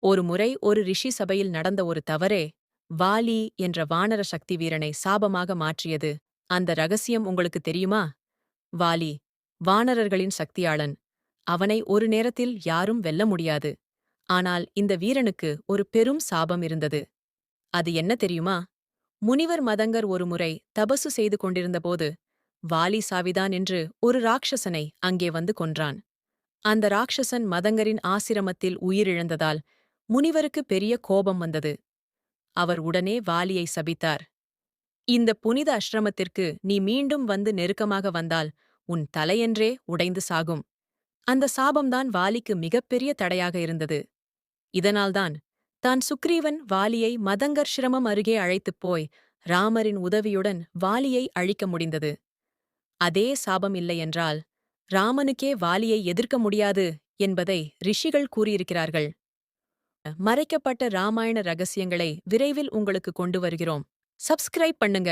ஒரு முறை ஒரு ரிஷி சபையில் நடந்த ஒரு தவறே வாலி என்ற வானர சக்தி வீரனை சாபமாக மாற்றியது. அந்த ரகசியம் உங்களுக்கு தெரியுமா? வாலி வானரர்களின் சக்தியாளன். அவனை ஒரு நேரத்தில் யாரும் வெல்ல முடியாது. ஆனால் இந்த வீரனுக்கு ஒரு பெரும் சாபம் இருந்தது. அது என்ன தெரியுமா? முனிவர் மதங்கர் ஒருமுறை தபசு செய்து கொண்டிருந்தபோது வாலி சாவிதான் என்று ஒரு ராட்சசனை அங்கே வந்து கொன்றான். அந்த ராட்சசன் மதங்கரின் ஆசிரமத்தில் உயிரிழந்ததால் முனிவருக்கு பெரிய கோபம் வந்தது. அவர் உடனே வாலியை சபித்தார். இந்த புனித அஷ்ரமத்திற்கு நீ மீண்டும் வந்து நெருக்கமாக வந்தால் உன் தலையென்றே உடைந்து சாகும். அந்த சாபம்தான் வாலிக்கு மிகப்பெரிய தடையாக இருந்தது. இதனால்தான் தான் சுக்ரீவன் வாலியை மதங்கர் சிரமம் அருகே அழைத்துப் போய் ராமரின் உதவியுடன் வாலியை அழிக்க முடிந்தது. அதே சாபம் இல்லையென்றால் ராமனுக்கே வாலியை எதிர்க்க முடியாது என்பதை ரிஷிகள் கூறியிருக்கிறார்கள். மறைக்கப்பட்ட ராமாயண ரகசியங்களை விரைவில் உங்களுக்கு கொண்டு வருகிறோம். சப்ஸ்கிரைப் பண்ணுங்க.